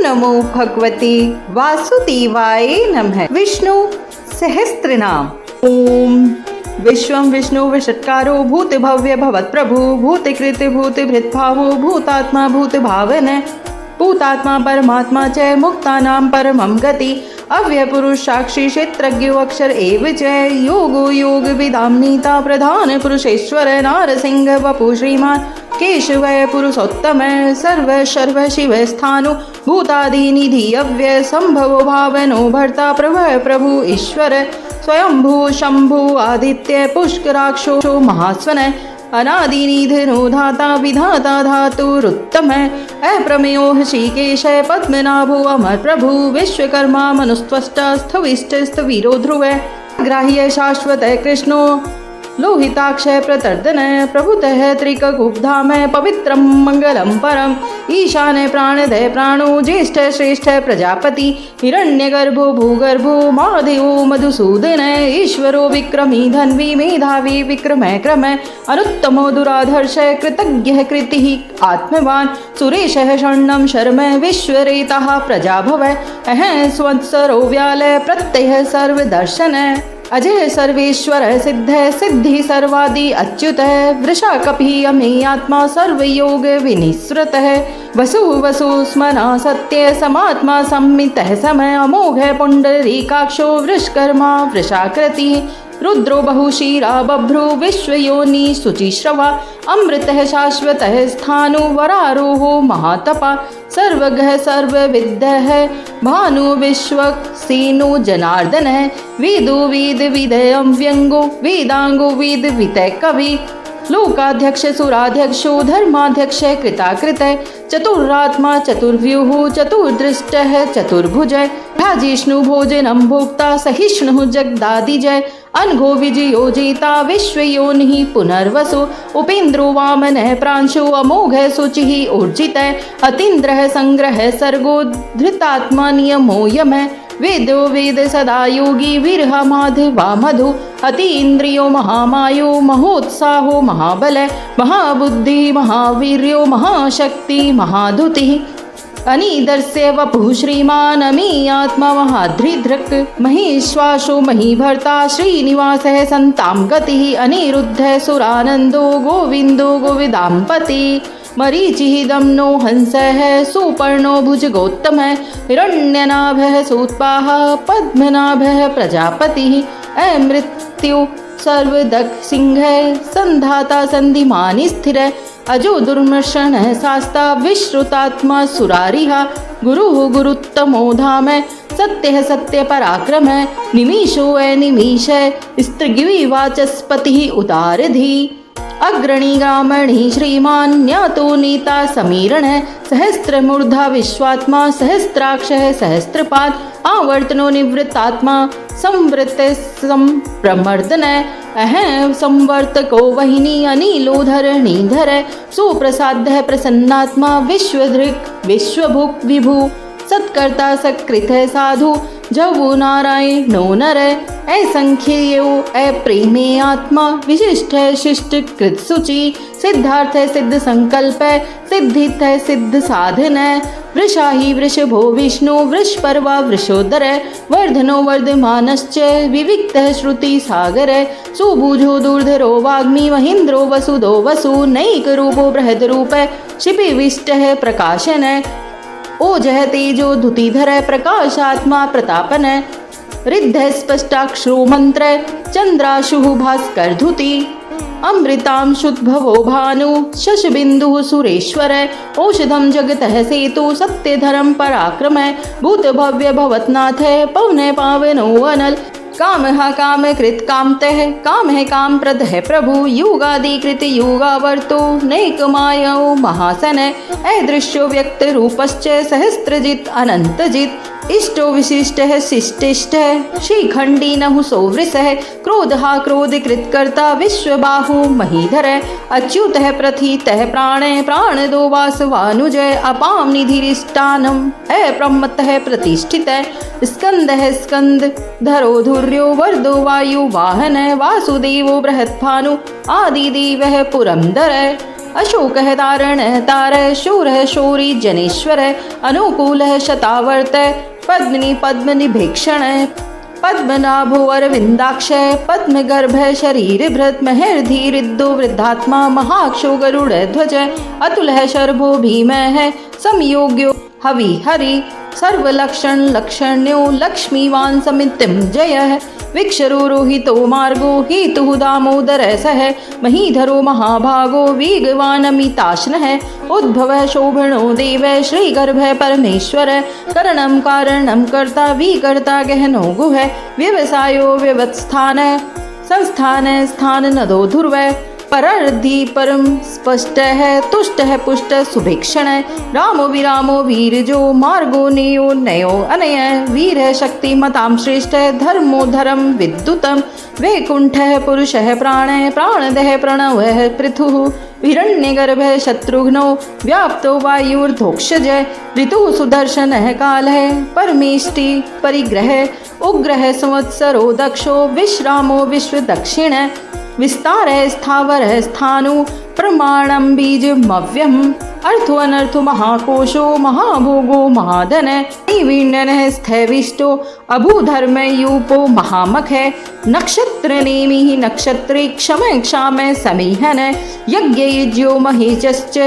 नमो भगवते वासुदेवाय नमः। विष्णु सहस्त्र नाम। ओम विश्वं विष्णु विषट्कारो भूत भव्य भवत् प्रभु भूत कृत भूत भृतभावो भूतात्मा भूत भावन भूतात्मा परमात्मा च मुक्तानां परमं गति अव्यय पुरुष साक्षी क्षेत्रज्ञो अक्षर एव च योगो योग विदाम्नीता प्रधान पुरुषेश्वर नारसिंह वपु श्रीमान केशव पुरुषोत्तम सर्व सर्व शिव स्थानु भूतादि निधि अव्यय संभवो भावनो भर्ता प्रभव प्रभु ईश्वर स्वयंभू शंभु आदित्य पुष्कराक्षो महास्वन अनादि निधनो धाता विधाता धातुरुत्तम अप्रमेयो ऋषिकेश पद्मनाभो अमर प्रभु विश्वकर्मा मनुस्त्वष्टा स्थविष्ट स्थवीरो ध्रुव ग्राह्य शाश्वत कृष्णो लोहिताक्ष प्रतर्दन प्रभुतः त्रिककुब्धाम पवित्रं मंगलम परम ईशान प्राणदय प्राणो ज्येष्ठ श्रेष्ठ प्रजापति हिरण्यगर्भो भूगर्भो महादेवो मधुसूदन ईश्वरो विक्रमी धन्वी मेधावी विक्रम क्रम अनुत्तमो दुराधर्ष कृतज्ञ कृतिः आत्मवान् सुरेशः शरणं शर्म विश्वरेतः प्रजाभव अहं स्वत्सरो व्याल प्रत्यय सर्वदर्शन अजय सर्वेश्वर सिद्ध सिद्धि सर्वादि अच्युत वृषा कपि अमे आत्मा सर्वयोग विनिसृत वसु वसु स्मना सत्य समात्मा संमितः समय अमोघ पुंडरीकाक्षो वृषकर्मा वृषाकृति रुद्रो बहुशीरा बभ्रु विश्वयोनि शुचिश्रवा अमृतः शाश्वतः स्थाणु वरारोहो महातपा सर्वगः सर्वविद्यः भानु विश्वक्सेनो जनार्दनः वेदो वेद विदयं व्यंगो वेदांगो वेद वितय कवि लोकाध्यक्ष सुराध्यक्षो धर्माध्यक्ष कृताकृत चतुरात्मा चतुर्व्यूः चतुर्दृष्टः चतुर्भुज भाजिष्णु भोजनं भोक्ता सहिष्णुः जगदादिजय अनघो विजयोजिता विश्वयोनिः पुनर्वसु उपेन्द्रो वामनः प्रांशु अमोघः शुचिः ऊर्जितः अतीन्द्रः संग्रह सर्गो धृतात्मा नियमो यमः वेदो वेद सदा योगी वीरः माधवा मधु अति इंद्रियो महामायो महोत्साहो महाबल महाबुद्धि महावीर्यो महाशक्ति महाधुतिः अनिदर्स्य वपुः श्रीमान अमी आत्मा महाधृधृक् महेश्वासो महीभर्ता श्रीनिवासः संतां गतिः अनिरुद्धः सुरानन्दो गोविन्दो गोविदाम्पति मरीचिः दम्नो हंसः सुपर्णो भुजगोत्तमः हिरण्यनाभः सूत्पाः पद्मनाभः प्रजापतिः अमृत्यु सर्वदक् सिंहः संधाता संधिमानि स्थिर अजो दुर्मर्षणः शास्ता विश्रुतात्मा सुरारिहा गुरुः गुरुत्तमो धाम सत्यः सत्य पराक्रम निमीषो निमीष स्त्रिगिवाचस्पतिः उदारधि अग्रणी ग्रामणी श्रीमान ज्ञातो नीता समीरण सहस्त्रमूर्धा विश्वात्मा सहस्त्राक्षः सहस्त्रपाद आवर्तनो निवृत्तात्मा संवृत संप्रमर्दन अहं संवर्तको वहिनी अनिलोधरणीधर सुप्रसादः प्रसन्नात्मा विश्वधृक् विश्वभुक् विभु सत्कर्ता सकृत साधु जवो नारायणो नर असंख्यो अप्रेमे आत्मा विशिष्ट शिष्ट कृत शुचि सिद्धार्थ सिद्ध संकल्प सिद्धित सिद्ध साधन वृषाही वृषभो विष्णु वृषपर्वा वृषोदर वर्धनो वर्धमानश्च विविक्तः श्रुति सागर सुभुजो दूर्धरो वाग्मी महेन्द्रो वसुदो वसु नैक रूपो बृहद रूप क्षिपिविष्टः प्रकाशन ओजः तेजो धुतिधर प्रकाशात्मा प्रतापन रिद्ध स्पष्टाक्षरो मंत्र चंद्राशु भास्कर धुति अमृतांशुद्भवो भानु शशबिंदु सुरेश्वर औषधम जगतः सेतु सत्यधरम पराक्रम भूत भव्य भवतनाथ पवन पावनो अनल कामः कामकृत कामतः कामः कामप्रदः प्रभु युगादिकृत युगावर्तो नैकमायो महासन अदृश्यो व्यक्त रूपश्च सहस्त्रजित अनंतजित इष्टो विशिष्टः शिष्टिष्टः श्रीखंडी नहुसो वृषः क्रोधः क्रोधकृत कर्ता विश्वबाहु महीधर अच्युतः प्रथितः प्राणे प्राणदो वासवानुजय अपाम निधिरिष्टानम अप्रमत्तः प्रतिष्ठितः स्कंदः स्कंद धरो धुर्यो वर्दो वायु वाहन वासुदेवो बृहत्भानु आदिदेवः पुरंदर अशोकः तारणः तारः शूरः शौरी जनेश्वरः अनुकूलः शतावर्तः पद्मिनी पद्मनिभीक्षणः पद्मनाभो अरविन्दाक्ष पद्मगर्भ शरीरभृत् महर्धिरिद्धो वृद्धात्मा महाक्षो गरुडध्वज अतुलः शर्भो भीमः संयोग्यो हविहरि सर्वलक्षण लक्षण्यो लक्ष्मीवान् समितिञ्जयः विक्षरोहितो मार्गो हेतुः दामोदरः सः महीधरो महाभागो वेगवानमिताश्नः उद्भवः शोभनो देवः श्रीगर्भः परमेश्वरः करणं कारणं कर्ता विकर्ता गहनो गुहः व्यवसायो व्यवस्थानः संस्थानः स्थाननदो ध्रुवः परर्धि परम स्पष्टः तुष्टः पुष्टः सुभिक्षणः रामो विरामो वीरजो मार्गो नेयो नयो अनयः वीरः शक्तिमतां श्रेष्ठः धर्मो धर्म विद्युतं वैकुण्ठः पुरुषः प्राणः प्राणदः प्रणवः पृथुः हिरण्यगर्भः शत्रुघ्नो व्याप्तो वायुर्धोक्षज ऋतुः सुदर्शनः कालः परमेष्टि परिग्रहः उग्रः संवत्सरो दक्षो विश्रामो विश्वदक्षिणः विस्तारः स्थावरः स्थाणु प्रमाणं बीजमव्यम् अर्थो अनर्थो महाकोशो महाभोगो महाधनः नैवीण्यनः स्थैविष्टो अभूधर्मयूपो महामखः नक्षत्रनेमिः नक्षत्रे क्षमः क्षामः समीहनः यज्ञयुज्यो महेशश्च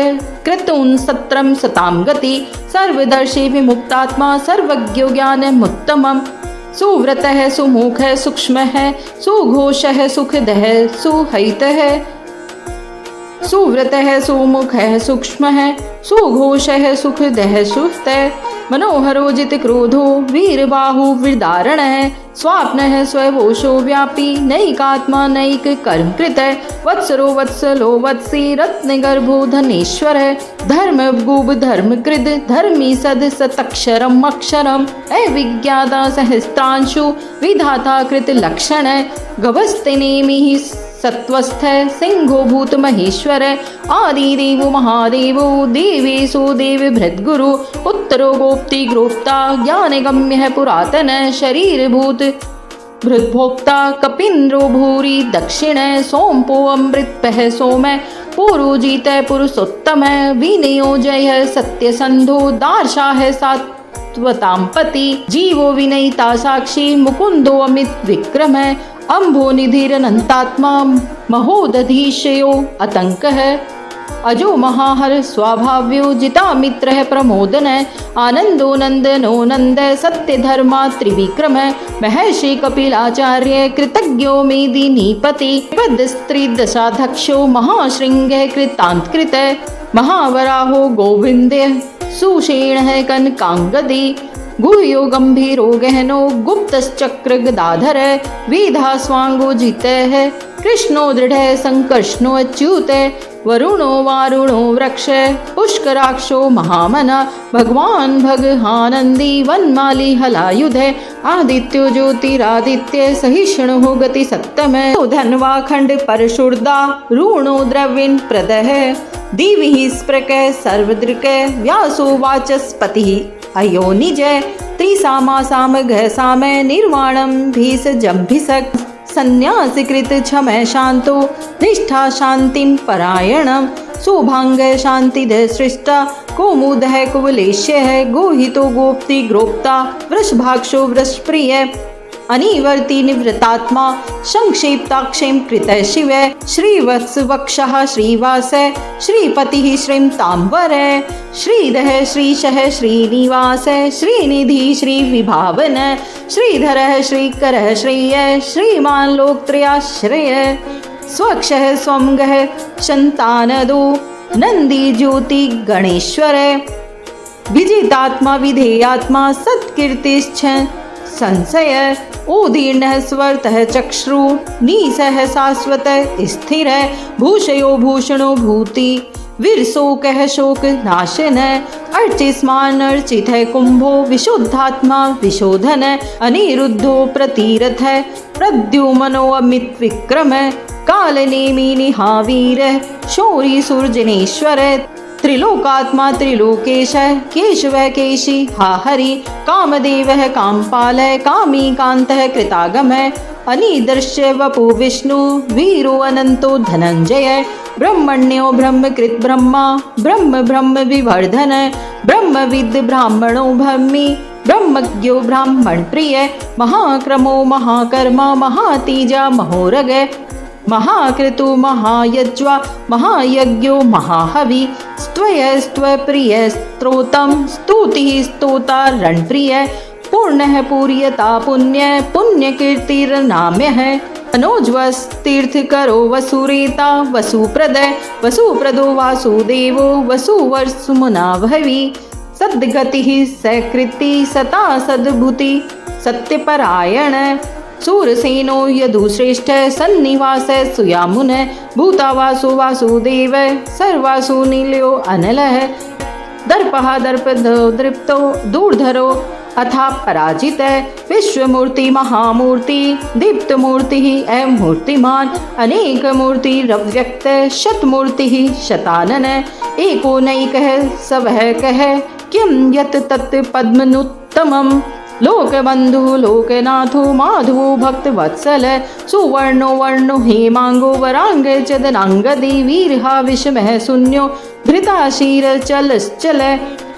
क्रतून् सत्रं सतां गति सर्वदर्शी विमुक्तात्मा सर्वज्ञो ज्ञानमुत्तमम् सुव्रतः सुमुखः सूक्ष्मः सुघोषः सुखदः सुहितः सुव्रतः सुमुखः सूक्ष्मः सुघोषः सुखदः सुहितः मनोहरो जितक्रोधो वीरबाहु विदारणः स्वाप्नः स्ववोशो व्यापी नैकात्मा नैक कर्मकृतः वत्सरो वत्सलो वत्सी रत्नगर्भो धनेश्वरः धर्मगुभ धर्मकृद धर्मी सद सतक्षरम् अक्षरम् अविज्ञाता सहस्रांशु विधाता कृत लक्षण गवस्तिनेमिः सत्वस्थ सिंहो भूत महेश्वर आदिदेवो महादेवो देवेशो देवभृद्गुरु उत्तरो गोप्ति गोप्ता ज्ञानगम्यः पुरातन शरीरभूत भृद्भोक्ता कपिन्द्रो भूरि दक्षिण सोमपो अमृतपः सोम पुरोजित पुरुषोत्तम विनयो जय सत्यसंधो दार्शाः सात्वतांपति जीवो विनयिता साक्षी मुकुंदो अमित विक्रम अम्भो निधिरनंतात्मा महोदधीशयो आतंकः अजो महाहर स्वाभाव्यो जिता मित्रः प्रमोदन आनंदो नंदनो नंद सत्य धर्मा त्रिविक्रम महर्षि कपिलाचार्य कृतज्ञो मेदिनीपति पद स्त्री दशाध्यक्षो महाशृंगः कृतांतकृत महावराहो गोविंद सुषेणः कनकांगदी गुह्यो गंभीरो गहनो गुप्तश्चक्र गदाधर वेधा स्वांगो जितः कृष्णो दृढ़ संकर्षणो अच्युत वरुणो वारुणो वृक्ष पुष्कराक्षो महामना भगवान भगहानंदी वनमाली हलायुध आदित्यो ज्योतिरादित्य सहिष्णुः गति सत्तम धन्वा खंड परशुर्दा ऋणो द्रविण प्रदः दिवि स्प्रक सर्वदृक व्यासो वाचस्पतिः अयो निज त्रिसाम घ साम निर्वाणम भीस जंभिसक संन्यासकृत क्षम शांतो निष्ठा शांतिं परायणम शुभांग शांतिद सृष्टा कौमुदः कुवलेश्यः गोहितो गोप्ति ग्रोप्ता वृषभाक्षो वृषप्रिय अनिवर्ति निवृतात्मा संक्षेप्ताक्षेम कृत शिव श्रीवत्स वक्षः श्रीवास श्रीपतिः श्रीमतांबर श्रीधः श्रीशः श्रीनिवास श्रीनिधि श्रीविभावन श्रीधरः श्रीकरः श्रेय श्रीमान् लोकत्रयाश्रय स्वक्षः स्वंगः शन्तानदो नंदी ज्योति गणेश्वर विजितात्मा विधेयात्मा सत्कीर्तिश्च संशय उदीर्णः स्वर्तः चक्षु नीसः शाश्वत स्थिर भूषयो भूषणो भूति वीरशोकः शोक नाशन अर्चिस्मान अर्चित कुंभो विशुद्धात्मा विशोधन अनिरुद्धो प्रतिरथ प्रद्युमनो अमित विक्रम कालनेमि निहावीर शौरी सुरजनेश्वर त्रिलोकात्मा त्रिलोकेश केशव केशी हा हरि कामदेवः कामपालः कामी कांतः कृतागमः अनिदर्श्य वपु विष्णु वीरो अनंतो धनंजय ब्रह्मण्यो ब्रह्मकृत ब्रह्मा ब्रह्म ब्रह्म विवर्धन ब्रह्मविद ब्राह्मणो ब्रह्मी ब्रह्मज्ञो ब्राह्मण प्रिय महाक्रमो महाकर्मा महातीजा महोरग महाकृतु महायज्वा महायज्ञो महाहवि स्त्वप्रिय स्त्रोतम स्तुति स्तोता रणप्रिय पूर्णः पूर्यता पुण्य पुण्यकीर्तिर्नाम्य है मनोज्वस तीर्थ करो वसुरेता वसुप्रदो वासुदेवो वसुवर्सुमना भवि सद्गति सकृति सता सद्भुति सत्यपरायण सूरसेनो यदुश्रेष्ठ सन्निवास सुयामुन भूतावासो वासुदेव सर्वासु नील्यो अनलः दर्पः दर्पदो दृप्तो दूर्धरो अथा पराजित विश्वमूर्ति महामूर्ति दीप्तमूर्ति एवं मूर्तिमान अनेक मूर्ति रव्यक्त शतमूर्ति शतानन एको नैकः सवः कः किं यत् तत् पद्मनुत्तमम् लोकबंधु लोकनाथो माधवो भक्तवत्सल सुवर्णो वर्णो हेमांगो वरांग चदनांगदी वीरहा विषमः शून्यो धृताशीर चलश्चल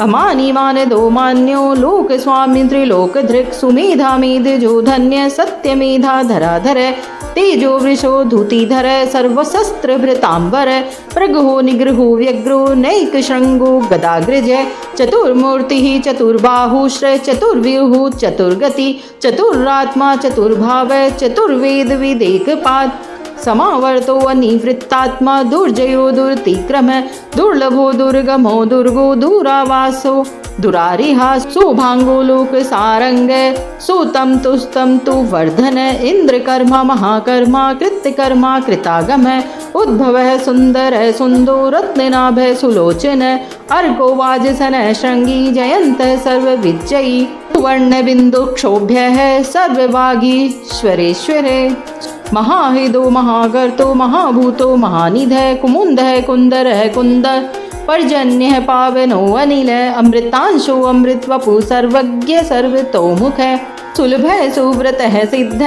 अमानी मानदो मान्यो लोक स्वामी त्रिलोकधृक् सुमेधा मेधजो धन्य सत्यमेधा धराधर तेजो वृषो धूतिधर सर्वशस्त्र भृतांबर प्रगहो निग्रहो व्यग्रो नैक शृंगो गदाग्रज चतुर्मूर्ति चतुर्बाहुश्र चतुर्व्यूह चतुर्गति चतुरात्मा चतुर्भाव चतुर्वेद विदेकपाद समावर्तो अनिवृत्तात्मा दुर्जयो दुर्तिक्रम दुर्लभो दुर्गमो दुर्गो दुरावासो दुरारिहा सुभांगो लोक सारंग सुतम तुस्तम तु वर्धन इंद्रकर्मा महाकर्मा कृत्यकर्मा कृतागम उद्भव सुंदर सुंदो रत्ननाभ सुलोचन अर्को वाजसन श्रृंगी जयंत सर्वविजयी वर्ण बिंदु क्षोभ्य सर्ववागीश्वरेश्वर महाहिदो महागर्तो महाभूतो महानिधय कुमुंदः कुंदरः कुंदर पर्जन्य पावनो अनिल अमृतांशो अमृतवपु सर्वज्ञ सर्वतोमुख सुलभ सुव्रत सिद्ध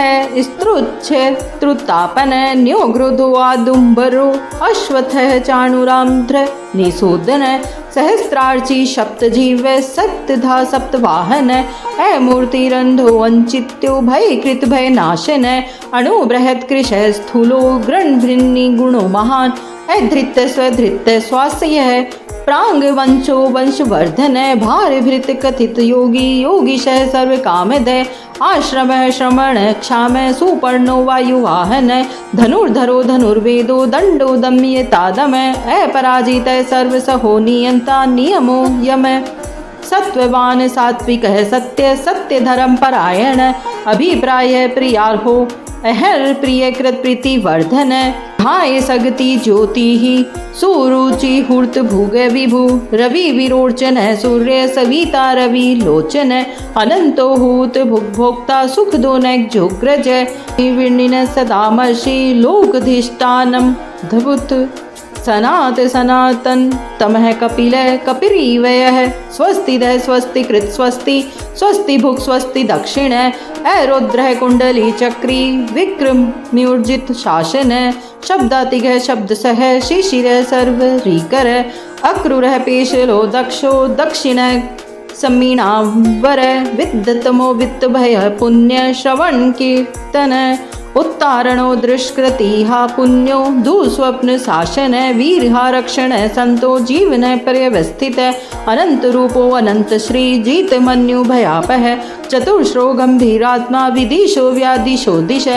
स्त्रुच्छ त्रुतापन न्योग्रोधो आदुम्बरो अश्वथ चाणुरांध्र निषूदन सहस्रार्ची सप्तजीव सप्तधा सप्तवाहन अमूर्तिरंधो अंचित्यो भयकृत भय नाशन अणु बृहत् कृश स्थूलो गृण्भृन्नि गुणो महान अधृत स्वधृत स्वास्य प्रांग वंशो वंशवर्धन भार भृत कथित योगी योगीशः सर्व कामद आश्रम श्रमण क्षाम सुपर्णो वायुवाहन धनुर्धरो धनुर्वेदो दंडो दम्यतादम अपराजित सर्वसहो नियंता नियमो यम सत्ववान सात्विकः सत्य सत्य धर्म परायण अभिप्राय प्रियार्हो अहर प्रिय कृत प्रीति वर्धन भाय सगति ज्योति ही सुरुचि हूर्त भुग विभु रवि विरोचन सूर्य सविता रवि लोचन अनंतो हूत भुक्भोक्ता सुख दोनक जोग्रज विर्णिन सदामर्षि लोकधिष्ठानम धभुत सनात सनातन तमः कपिल कपिरीवयः स्वस्तिदः स्वस्ति कृत स्वस्ति स्वस्ति भुक् स्वस्ति दक्षिण अरुद्रः कुंडली चक्री विक्रम्यूर्जित शासन शब्दातिगः शब्दसः शिशिरः सर्वरीकर अक्रूरः पेशलो दक्षो दक्षिण सम्मीणांबर विद्तमो वित्तभयः पुण्य श्रवण कीर्तन उत्तारणो दुष्कृतिहा पुण्यो दुस्वप्न शासन वीरहा रक्षण संतो जीवन पर्यवस्थित अनंत रूपो अनंत श्री जीत मन्यु भयापह चतुर्श्रो गंभीरात्मा विदिशो व्यादिशो दिश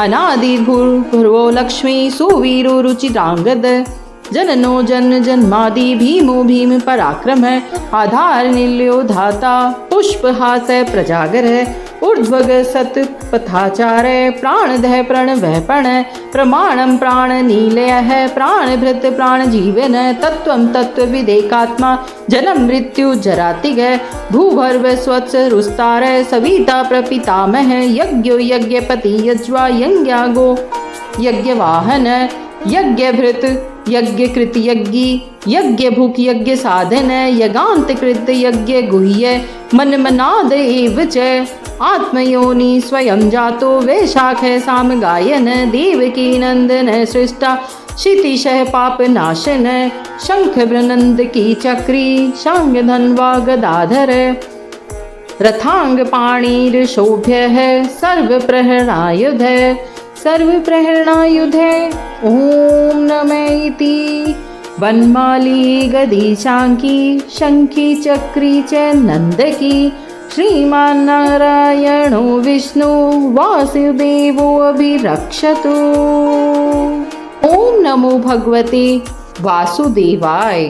अनादि भूर्भुवो लक्ष्मी सुवीरो रुचिरांगद जननो जन जन्मादि भीमो भीम पराक्रम आधार निल्यो धाता पुष्पहास प्रजागर ऊर्ध्वग सत पथाचार प्राणदः प्रणवः पण प्रमाणम प्राण नीलय प्राण भृत प्राण जीवन तत्वम तत्व विदेकात्मा जन्म मृत्यु जरातिग भूभर्व स्वत्स रुस्तार सविता प्रपितामह यज्ञो यज्ञपति यज्वा यज्ञागो यज्ञवाहन यज्ञभृत यज्ञकृत यज्ञी यज्ञ भूक यज्ञ साधन यज्ञांत कृत यज्ञ गुह्य मन मनाद एव च आत्मयोनि स्वयं जातो वैशाख साम गायन देवकी नंदन सृष्टा क्षितिशः पापनाशन शंख वृनंद की चक्री शांग धन्वा गदाधर रथांग पाणिर्शोभ्यः सर्वप्रहरणायुध ओम नमः इति वनमाली गदीशांकी शंखी चक्री च नंदकी श्रीमान नारायणो विष्णु वासुदेवो अभिरक्षतु। ओम नमो भगवते वासुदेवाय।